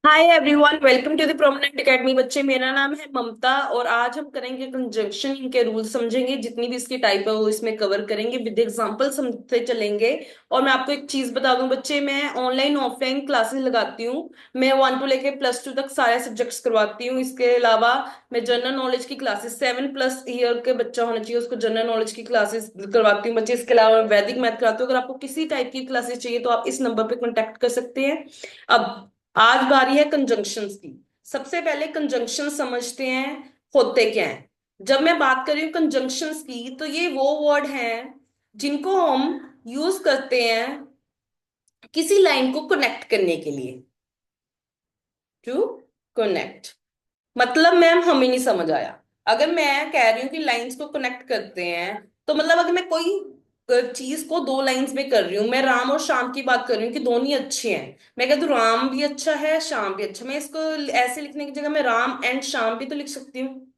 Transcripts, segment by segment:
Hi everyone, welcome to the Prominent Academy. बच्चे, मेरा नाम है ममता और आज हम करेंगे कंजंक्शन। इनके रूल समझेंगे, जितनी भी इसकी टाइप है वो इसमें कवर करेंगे, विद एग्जांपल समझते चलेंगे। और मैं आपको एक चीज बता दूं बच्चे, मैं ऑनलाइन ऑफलाइन क्लासेस लगाती हूँ। मैं 1 to लेके +2 तक सारे सब्जेक्ट्स करवाती हूँ। इसके अलावा मैं जनरल नॉलेज की क्लासेस 7+ ईयर के बच्चा होना चाहिए उसको जनरल नॉलेज की क्लासेस करवाती हूँ बच्चे। इसके अलावा मैं वैदिक मैथ कराती हूँ। अगर आपको किसी टाइप की क्लासेस चाहिए तो आप इस नंबर पे कॉन्टेक्ट कर सकते हैं। अब आज बारी है कंजंक्शंस की। सबसे पहले कंजंक्शन समझते हैं होते क्या हैं। जब मैं बात कर रही हूँ कंजंक्शंस की, तो ये वो वर्ड हैं जिनको हम यूज करते हैं किसी लाइन को कनेक्ट करने के लिए। टू कनेक्ट मतलब मैम हमें नहीं समझ आया। अगर मैं कह रही हूँ कि लाइंस को कनेक्ट करते हैं, तो मतलब अगर मैं कोई चीज को दो लाइंस में कर रही हूँ, मैं राम और श्याम की बात कर रही हूँ कि दोनों ही अच्छे हैं। मैं कहती हूँ राम भी अच्छा है, श्याम भी अच्छा। मैं इसको ऐसे लिखने की जगह मैं राम एंड श्याम भी तो लिख सकती हूँ।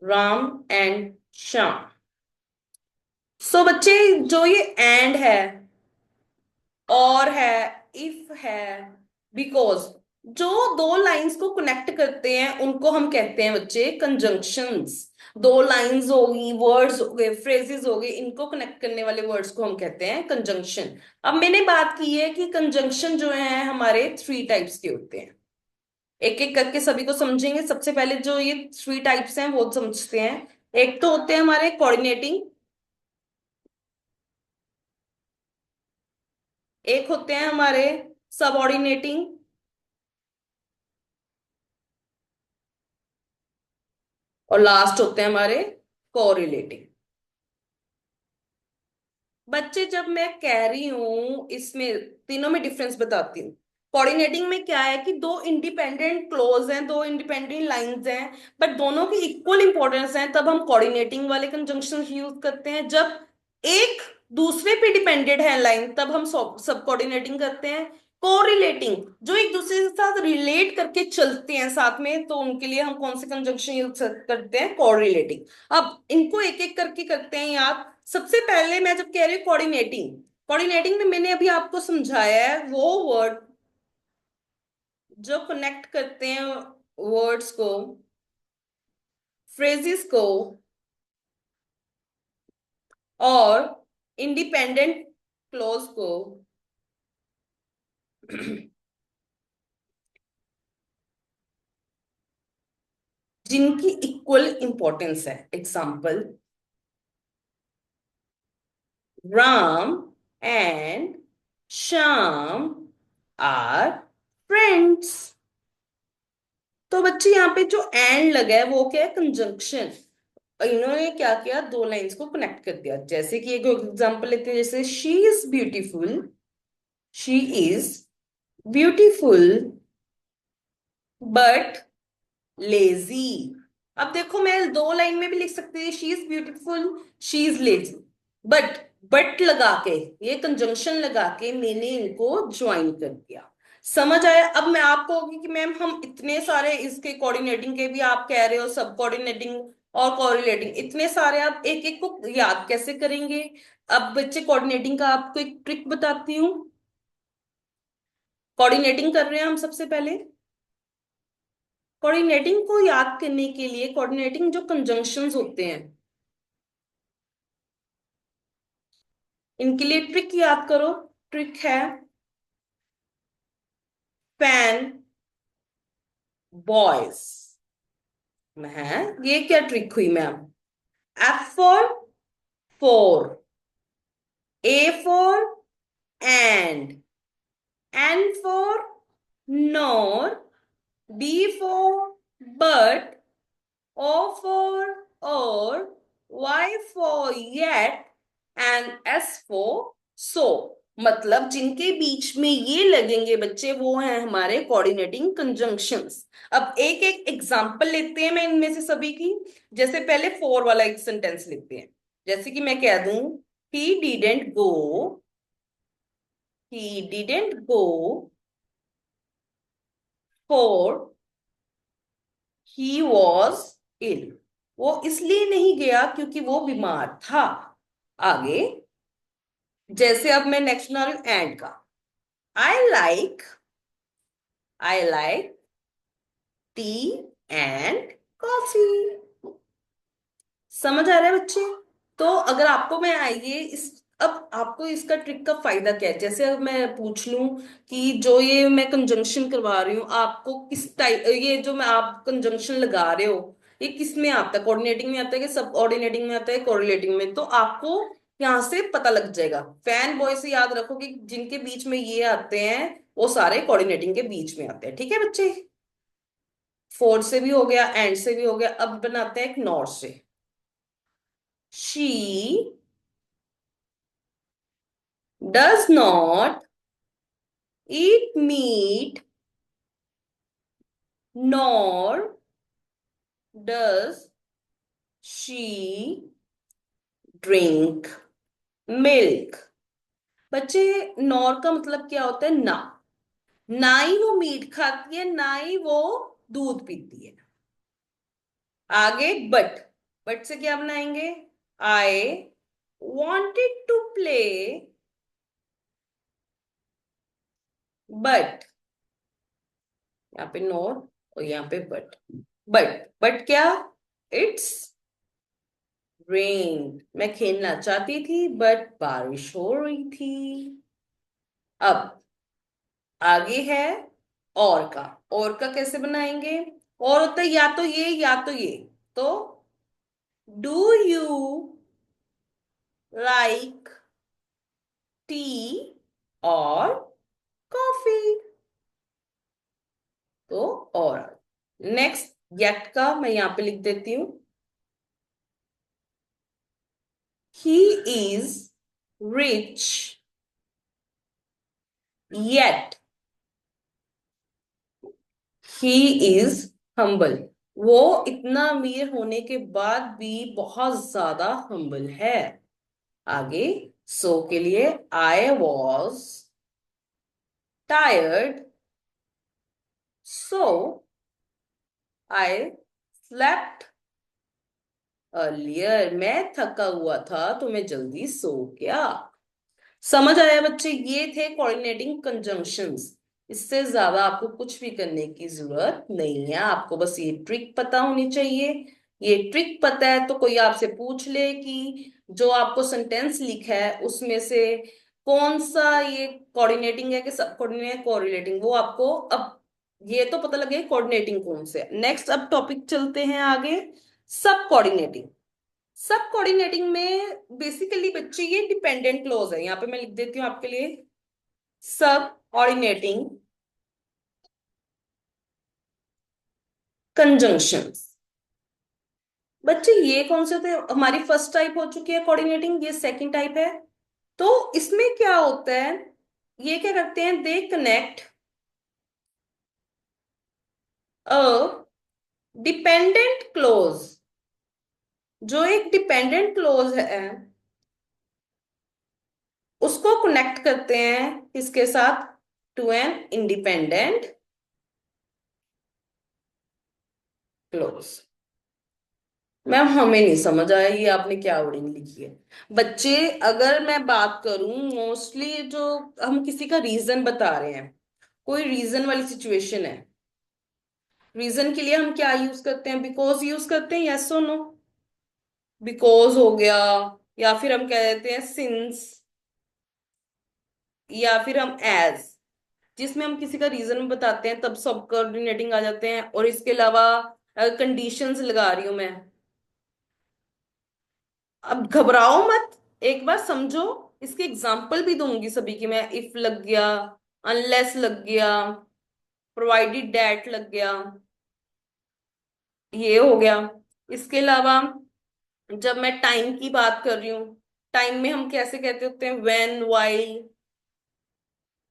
राम एंड श्याम। सो बच्चे, जो ये एंड है, और है, इफ है, बिकॉज, जो दो लाइंस को कनेक्ट करते हैं उनको हम कहते हैं बच्चे कंजंक्शंस। दो लाइंस होगी, वर्ड्स हो गए, फ्रेजेस हो गए, इनको कनेक्ट करने वाले वर्ड्स को हम कहते हैं कंजंक्शन। अब मैंने बात की है कि कंजंक्शन जो है हमारे 3 टाइप्स के होते हैं। एक एक करके सभी को समझेंगे। सबसे पहले जो ये 3 टाइप्स हैं वो समझते हैं। एक तो होते हैं हमारे कोऑर्डिनेटिंग, एक होते हैं हमारे सबऑर्डिनेटिंग, और लास्ट होते हैं हमारे कोरिलेटिंग। बच्चे, जब मैं कह रही हूं इसमें तीनों में डिफरेंस बताती हूँ। कोऑर्डिनेटिंग में क्या है कि दो इंडिपेंडेंट क्लोज हैं, दो इंडिपेंडेंट लाइंस हैं, बट दोनों की इक्वल इंपॉर्टेंस है, तब हम कोऑर्डिनेटिंग वाले कंजंक्शन यूज करते हैं। जब एक दूसरे पे डिपेंडेंट है लाइन, तब हम सब कोऑर्डिनेटिंग करते हैं। कोरिलेटिंग, जो एक दूसरे के साथ रिलेट करके चलते हैं साथ में, तो उनके लिए हम कौन से कंजंक्शन यूज करते हैं? कोरिलेटिंग। अब इनको एक एक करके करते हैं याद। सबसे पहले मैं जब कह रही हूँ कोऑर्डिनेटिंग, कोऑर्डिनेटिंग में मैंने अभी आपको समझाया है वो वर्ड जो कनेक्ट करते हैं वर्ड्स को, फ्रेजेस को, और इंडिपेंडेंट क्लोज को जिनकी इक्वल इंपॉर्टेंस है। Example, Ram and Shyam are friends. तो बच्चे, यहाँ पे जो एंड लगा है वो क्या है? कंजंक्शन। इन्होंने क्या किया? दो लाइंस को कनेक्ट कर दिया। जैसे कि एक एग्जांपल लेते हैं, जैसे she is beautiful, she is beautiful but lazy. अब देखो, मैं दो लाइन में भी लिख सकती थी, she is beautiful, she is lazy, but but लगा के, ये कंजंक्शन लगा के मैंने इनको ज्वाइन कर दिया। समझ आया? अब मैं आपको होगी कि मैम हम इतने सारे इसके कोऑर्डिनेटिंग के भी आप कह रहे हो, सब कोऑर्डिनेटिंग और कोरिलेटिंग, इतने सारे आप एक एक को याद कैसे करेंगे? अब बच्चे, कोऑर्डिनेटिंग का आपको एक ट्रिक बताती हूँ। कोऑर्डिनेटिंग कर रहे हैं हम सबसे पहले। कोऑर्डिनेटिंग को याद करने के लिए, कोऑर्डिनेटिंग जो कंजंक्शंस होते हैं, इनके लिए ट्रिक याद करो। ट्रिक है फैन बॉयज। है ये क्या ट्रिक हुई ma'am? F for for, A for and, N for nor, B for but, O for or, Y for yet, and S for so। मतलब जिनके बीच में ये लगेंगे बच्चे, वो हैं हमारे कोऑर्डिनेटिंग कंजंक्शंस। अब एक एक एग्जांपल लेते हैं मैं इनमें से सभी की। जैसे पहले फोर वाला एक सेंटेंस लेते हैं। जैसे कि मैं कह दूं, he didn't go, he didn't go for he was ill। वो इसलिए नहीं गया क्योंकि वो बीमार था। आगे, जैसे अब मैं नेक्स्ट बना रही हूं एंड का। I like I like T and coffee. समझ आ रहा है बच्चे? तो अगर आपको मैं आइए इस, अब आपको इसका ट्रिक का फायदा क्या है? जैसे अब मैं पूछ लूं कि जो ये मैं कंजंक्शन करवा रही हूँ, आपको किस टाइप, ये जो मैं आप कंजंक्शन लगा रहे हो, ये किस में आता है? कोऑर्डिनेटिंग में आता है कि सब ऑर्डिनेटिंग में आता है, कोरिलेटिंग में? तो आपको यहाँ से पता लग जाएगा। फैन बॉय से याद रखो कि जिनके बीच में ये आते हैं वो सारे कोऑर्डिनेटिंग के बीच में आते हैं। ठीक है बच्चे? फोर से भी हो गया, एंड से भी हो गया। अब बनाते हैं एक नॉर से। She does not eat meat, nor does she drink milk। बच्चे, नॉर का मतलब क्या होता है? ना। ना ही वो मीट खाती है, ना ही वो दूध पीती है। आगे बट। बट से क्या बनाएंगे? आई wanted to play but, यहाँ पे नॉर और यहाँ पे बट। बट क्या? It's rain. मैं खेलना चाहती थी बट बारिश हो रही थी। अब आगे है और का कैसे बनाएंगे? और होता है या तो ये या तो ये। तो डू यू लाइक टी और कॉफी? तो और नेक्स्ट गेट का मैं यहां पे लिख देती हूं। He is rich yet he is humble. वो इतना अमीर होने के बाद भी बहुत ज्यादा हम्बल है। आगे सो के लिए I was tired so I slept earlier. मैं थका हुआ था तो मैं जल्दी सो गया। समझ आया बच्चे? ये थे कोऑर्डिनेटिंग कंजंक्शंस। इससे ज्यादा आपको कुछ भी करने की जरूरत नहीं है, आपको बस ये ट्रिक पता होनी चाहिए। ये ट्रिक पता है तो कोई आपसे पूछ ले कि जो आपको सेंटेंस लिखा है उसमें से कौन सा ये कोऑर्डिनेटिंग है कि सब कोऑर्डिनेटिंग कोरिलेटिंग, वो आपको अब ये तो पता लगे कोऑर्डिनेटिंग कौन से है। नेक्स्ट अब टॉपिक चलते हैं आगे, सब कोऑर्डिनेटिंग। सब कोऑर्डिनेटिंग में बेसिकली बच्चे ये डिपेंडेंट क्लॉज है, यहाँ पे मैं लिख देती हूँ आपके लिए। सब कोऑर्डिनेटिंग कंजंक्शंस। बच्चे ये कौन से थे? हमारी फर्स्ट टाइप हो चुकी है कोऑर्डिनेटिंग, ये सेकंड टाइप है। तो इसमें क्या होता है? ये क्या करते हैं? They connect a dependent clause. जो एक डिपेंडेंट क्लॉज है उसको कनेक्ट करते हैं किसके साथ? To an independent clause. Ma'am हमें नहीं समझ आया ये आपने क्या वर्डिंग लिखी है। बच्चे, अगर मैं बात करूं मोस्टली जो हम किसी का रीजन बता रहे हैं, कोई रीजन वाली सिचुएशन है, रीजन के लिए हम क्या यूज करते हैं? बिकॉज यूज करते हैं, यस और नो? बिकॉज हो गया, या फिर हम कह देते हैं सिंस, या फिर हम एज, जिसमें हम किसी का रीजन बताते हैं तब सब कोऑर्डिनेटिंग आ जाते हैं। और इसके अलावा कंडीशंस लगा रही हूं मैं। अब घबराओ मत, एक बार समझो। इसके एग्जाम्पल भी दूंगी सभी की मैं। इफ लग गया, अनलेस लग गया, प्रोवाइडेड दैट लग गया, ये हो गया। इसके अलावा जब मैं टाइम की बात कर रही हूँ, टाइम में हम कैसे कहते होते हैं? When, while.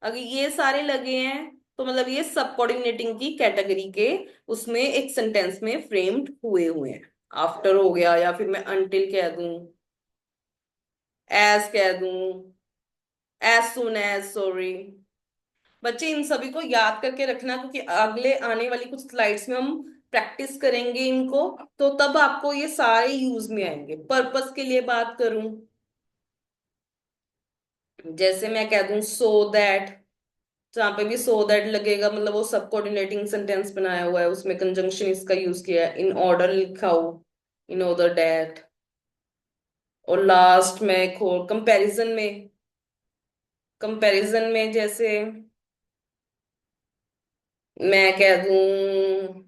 अगर ये सारे लगे हैं तो मतलब ये सब कोऑर्डिनेटिंग की कैटेगरी के उसमें एक सेंटेंस में फ्रेम्ड हुए हुए हैं। आफ्टर हो गया, या फिर मैं अनटिल कह दूं, एज कह दूं, एज सुन एज, सॉरी। बच्चे इन सभी को याद करके रखना क्योंकि अगले आने वाली कुछ स्लाइड्स में हम प्रैक्टिस करेंगे इनको। तो तब आपको ये सारे यूज में आएंगे। पर्पस के लिए बात करूं, जैसे मैं कह दूं सो दैट, जहाँ पे भी सो दैट लगेगा मतलब वो सब कोऑर्डिनेटिंग सेंटेंस बनाया हुआ है, उसमें कंजंक्शन इसका यूज किया है, इन ऑर्डर लिखा हो, इन ऑर्डर दैट। और लास्ट में खो कंपैरिजन में जैसे मैं कह दूं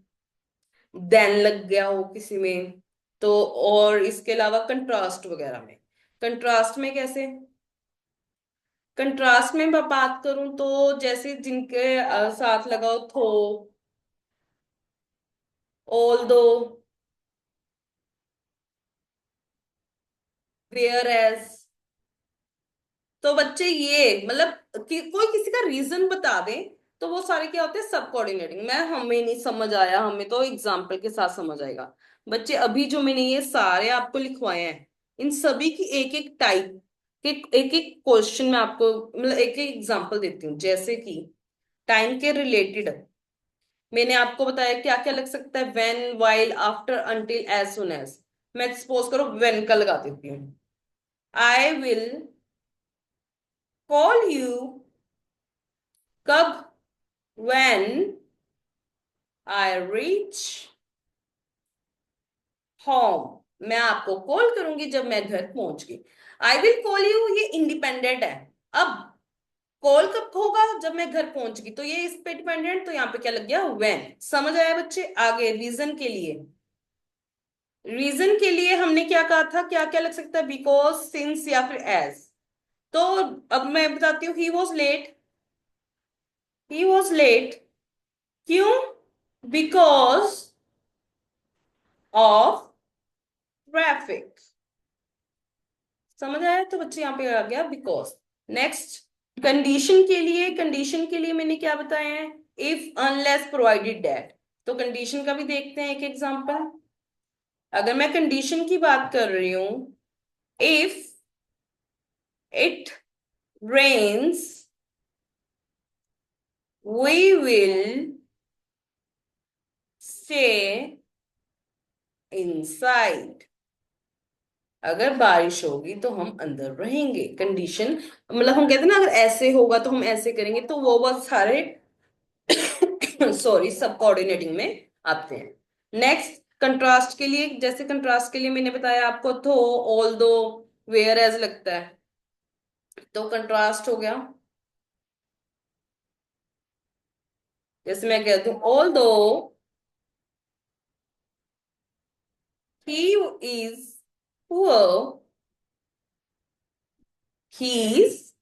देन लग गया हो किसी में, तो। और इसके अलावा कंट्रास्ट वगैरह में, कंट्रास्ट में कैसे, कंट्रास्ट में मैं बात करूं तो जैसे जिनके साथ लगाओ थो, ऑल दो, वेयर एज। तो बच्चे ये मतलब कि कोई किसी का रीजन बता दे तो वो सारे क्या होते हैं, सब कोऑर्डिनेटिंग। मैं हमें नहीं समझ आया, हमें तो एग्जाम्पल के साथ समझ आएगा। बच्चे अभी जो मैंने ये सारे आपको लिखवाए हैं, इन सभी की एक एक टाइप के एक एक क्वेश्चन में आपको मतलब एक एक एग्जाम्पल देती हूँ। जैसे कि टाइम के रिलेटेड मैंने आपको बताया क्या क्या लग सकता है, when, while, after, until, as soon as. मैं सपोज करो व्हेन का लगा देती हूँ। आई विल कॉल यू, कब, when I reach home, मैं आपको कॉल करूंगी जब मैं घर पहुंच गई। आई विल कॉल यू ये इंडिपेंडेंट है। अब कॉल कब होगा, जब मैं घर पहुंच गई, तो ये इस पे डिपेंडेंट, तो यहाँ पे क्या लग गया, when। समझ आया बच्चे? आगे रीजन के लिए, रीजन के लिए हमने क्या कहा था, क्या क्या लग सकता है, बिकॉज, सिंस या फिर एज। तो अब मैं बताती हूँ, he was late, he was late, क्यों, बिकॉज ऑफ ट्रैफिक। समझ आया? तो बच्चे यहाँ पे आ गया बिकॉज। नेक्स्ट, कंडीशन के लिए मैंने क्या बताया है, इफ अनलेस प्रोवाइडेड दैट। तो कंडीशन का भी देखते हैं एक एग्जांपल। अगर मैं कंडीशन की बात कर रही हूं, if it rains we will stay inside. अगर बारिश होगी तो हम अंदर रहेंगे, कंडीशन मतलब हम कहते हैं ना, अगर ऐसे होगा तो हम ऐसे करेंगे, तो वो बहुत सारे सॉरी सब कोऑर्डिनेटिंग में आते हैं। नेक्स्ट, कंट्रास्ट के लिए, जैसे कंट्रास्ट के लिए मैंने बताया आपको थो, ऑल दो, वेयर एज लगता है, तो कंट्रास्ट हो गया। जैसे मैं कह दूं ऑल दो he is poor, he is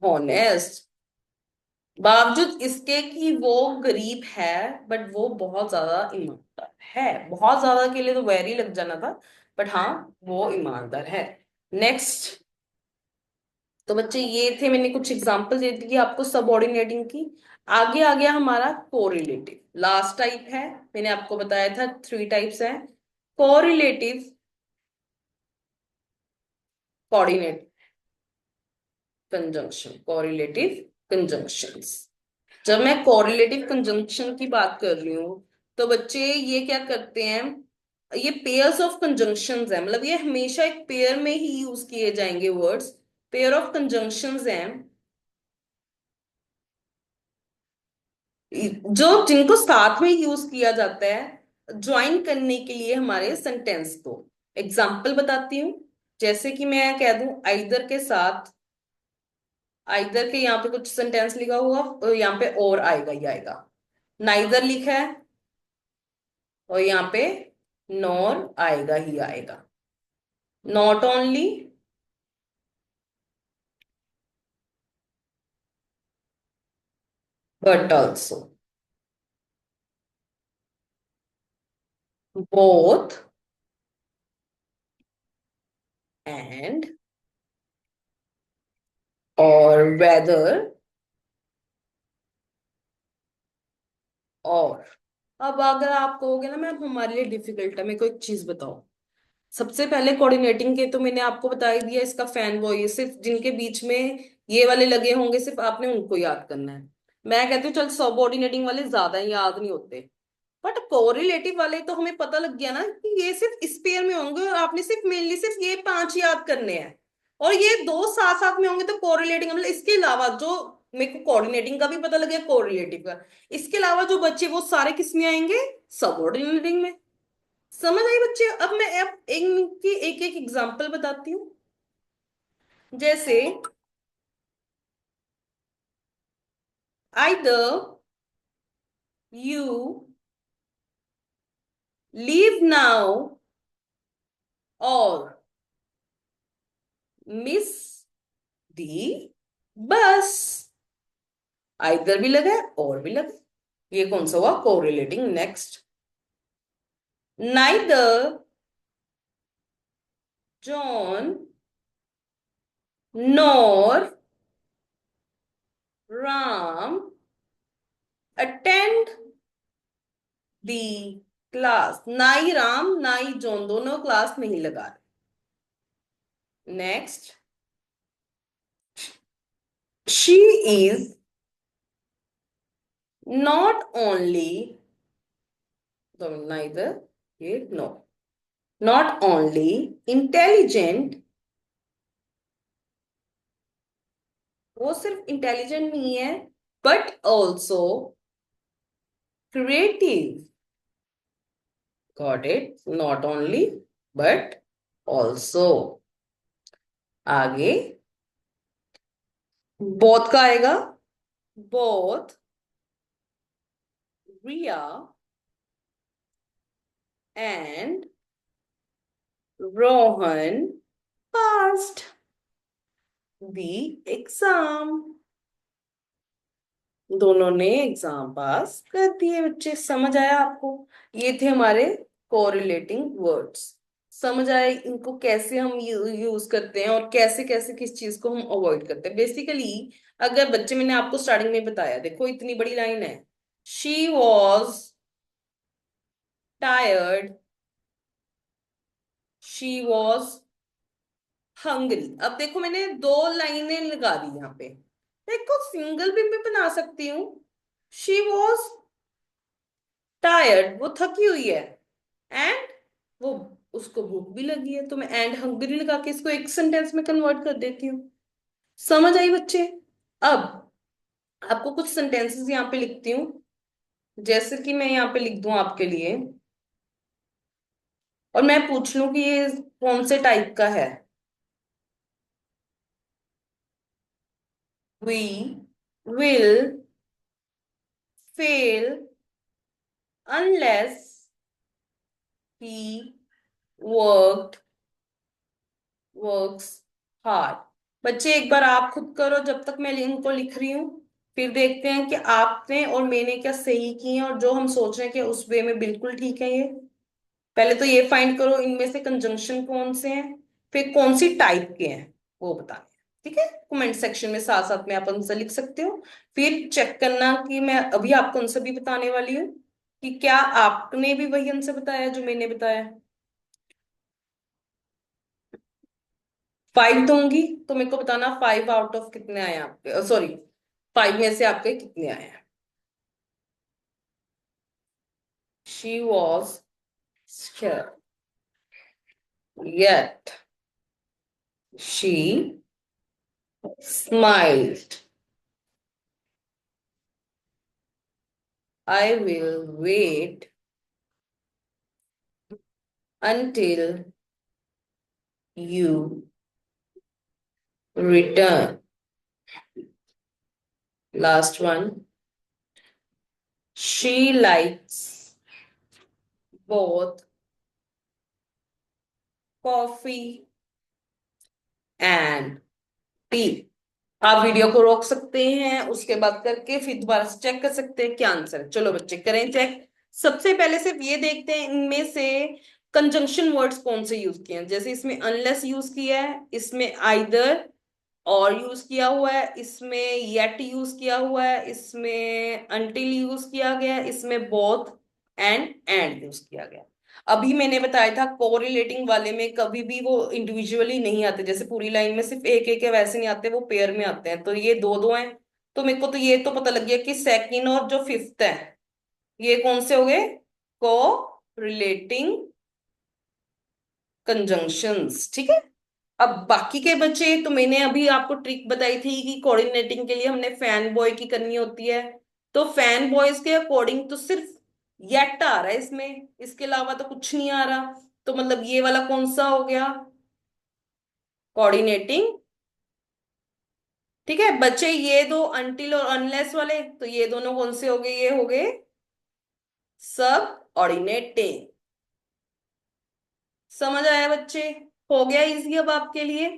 honest. बावजूद इसके कि वो गरीब है, बट वो बहुत ज्यादा ईमानदार है। बहुत ज्यादा के लिए तो वैरी लग जाना था, बट हाँ वो ईमानदार है। नेक्स्ट, तो बच्चे ये थे, मैंने कुछ एग्जांपल दे दी आपको सबऑर्डिनेटिंग की। आगे आ गया हमारा कोरिलेटिव, लास्ट टाइप है। मैंने आपको बताया था थ्री टाइप्स हैं, correlative, coordinate, conjunction, correlative conjunctions. जब मैं कोरिलेटिव कंजंक्शन की बात कर रही हूँ, तो बच्चे ये क्या करते हैं, ये पेयर्स ऑफ कंजंक्शंस है, मतलब ये हमेशा एक पेयर में ही यूज किए जाएंगे वर्ड्स। पेयर ऑफ कंजंक्शंस हैं जो जिनको साथ में यूज किया जाता है ज्वाइन करने के लिए हमारे सेंटेंस को। एग्जाम्पल बताती हूँ। जैसे कि मैं कह दूं आइदर के साथ, आइदर के यहाँ पे कुछ सेंटेंस लिखा हुआ और यहाँ पे और आएगा ही आएगा। नाइदर लिखा है और यहाँ पे नॉर आएगा ही आएगा। Not only, but also, both, and, और वेदर, और। अब अगर आप कहोगे ना मैम हमारे लिए डिफिकल्ट है, मेरे को एक चीज बताओ। सबसे पहले कोऑर्डिनेटिंग के तो मैंने आपको बता ही दिया, इसका फैन वो ये सिर्फ जिनके बीच में ये वाले लगे होंगे सिर्फ आपने उनको याद करना है। मैं कहती हूँ चल सबऑर्डिनेटिंग वाले ज्यादा याद नहीं होते, बट कोरिलेटिव वाले तो हमें पता लग गया ना कि ये सिर्फ इस पेयर में होंगे और आपने सिर्फ मेनली सिर्फ ये पांच याद करने हैं। और ये दो साथ साथ में होंगे तो कोरिलेटिंग मतलब इसके अलावा जो मेरे को कोऑर्डिनेटिंग का भी पता लग गया, कोरिलेटिव का। इसके अलावा जो बच्चे वो सारे किस में आएंगे, सबऑर्डिनेटिंग में। समझ आई बच्चे? अब मैं अब एक एक एग्जांपल बताती हूँ। जैसे either you leave now or miss the bus। Either भी लगा है और भी लगा है। ये कौन सा हुआ, correlating. Next, neither John nor Ram attend the class। ना ही राम ना ही जॉन दोनों क्लास नहीं लगा रहे। Next, she is not only, तो neither, ये no, not only intelligent, वो सिर्फ इंटेलिजेंट नहीं है, but also creative. Got it? Not only but also. आगे बोथ का आएगा, both Riya and Rohan passed the exam। दोनों ने एग्जाम पास कर दिए बच्चे। समझ आया आपको? ये थे हमारे कोरिलेटिंग वर्ड्स। समझ आए इनको कैसे हम यूज करते हैं और कैसे कैसे किस चीज को हम अवॉइड करते हैं बेसिकली। अगर बच्चे, मैंने आपको स्टार्टिंग में बताया, देखो इतनी बड़ी लाइन है, she was tired, she was hungry. अब देखो मैंने दो लाइनें लगा दी यहाँ पे। देखो सिंगल भी मैं बना सकती हूँ। शी वॉज टायर्ड, वो थकी हुई है, एंड वो उसको भूख भी लगी है, तो मैं एंड हंग्री लगा के इसको एक सेंटेंस में कन्वर्ट कर देती हूँ। समझ आई बच्चे? अब आपको कुछ सेंटेंसेस यहाँ पे लिखती हूँ। जैसे कि मैं यहाँ पे लिख दूं आपके लिए, और मैं पूछ लूं कि ये कौन से टाइप का है। We will fail unless he worked works hard. बच्चे एक बार आप खुद करो जब तक मैं इनको लिख रही हूँ, फिर देखते हैं कि आपने और मैंने क्या सही किए हैं और जो हम सोच रहे हैं कि उस वे में बिल्कुल ठीक है ये। पहले तो ये फाइंड करो इनमें से कंजंक्शन कौन से हैं, फिर कौन सी टाइप के हैं वो बताने हैं। ठीक है, कमेंट सेक्शन में साथ साथ में आप आंसर लिख सकते हो। फिर चेक करना कि मैं अभी आपको आंसर भी बताने वाली हूँ कि क्या आपने भी वही आंसर बताया जो मैंने बताया। 5 दूंगी तो मेरे को बताना 5 आउट ऑफ कितने आए आपके, सॉरी 5 में से आपके कितने आए हैं। She was scared yet she smiled। I will wait until you return। Last one, she likes both coffee and tea। आप वीडियो को रोक सकते हैं, उसके बाद करके फिर दोबारा से चेक कर सकते हैं क्या आंसर है। चलो बच्चे करें चेक। सबसे पहले सिर्फ ये देखते हैं इनमें से कंजंक्शन वर्ड्स कौन से यूज किए हैं। जैसे इसमें अनलेस यूज किया है, इसमें आइदर और यूज किया हुआ है, इसमें येट यूज किया हुआ है, इसमें अनटिल यूज किया गया है, इसमें बोथ एंड यूज किया गया। अभी मैंने बताया था कोरिलेटिंग वाले में कभी भी वो इंडिविजुअली नहीं आते, जैसे पूरी लाइन में सिर्फ एक एक है वैसे नहीं आते, वो पेयर में आते हैं। तो ये दो दो हैं, तो मेरे को तो ये तो पता लग गया कि सेकंड और जो फिफ्थ है ये कौन से हो गए, को रिलेटिंग कंजंक्शंस। ठीक है, अब बाकी के बच्चे तो मैंने अभी आपको ट्रिक बताई थी कि कोऑर्डिनेटिंग के लिए हमने फैन बॉय की करनी होती है। तो फैन बॉयज के अकॉर्डिंग तो सिर्फ येट आ रहा है इसमें, इसके अलावा तो कुछ नहीं आ रहा। तो मतलब ये वाला कौन सा हो गया, कोऑर्डिनेटिंग। ठीक है बच्चे, ये दो अनटिल और अनलेस वाले, तो ये दोनों कौन से हो गए, ये हो गए सब ऑर्डिनेटिंग। समझ आया बच्चे? हो गया इजी अब आपके लिए।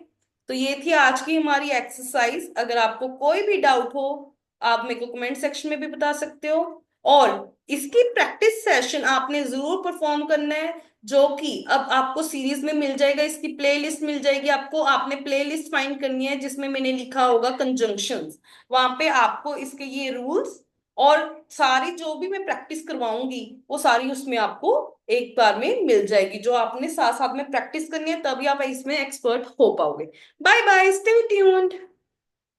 तो ये थी आज की हमारी एक्सरसाइज। अगर आपको कोई भी डाउट हो, आप मेरे को कमेंट सेक्शन में भी बता सकते हो। और इसकी प्रैक्टिस सेशन आपने जरूर परफॉर्म करना है, जो कि अब आपको सीरीज में मिल जाएगा, इसकी प्लेलिस्ट मिल जाएगी आपको। आपने प्लेलिस्ट फाइंड करनी है जिसमें मैंने लिखा होगा कंजंक्शंस। वहां पे आपको इसके ये रूल्स और सारी जो भी मैं प्रैक्टिस करवाऊंगी वो सारी उसमें आपको एक बार में मिल जाएगी, जो आपने साथ साथ में प्रैक्टिस करनी है, तभी आप इसमें एक्सपर्ट हो पाओगे। Bye bye, stay tuned.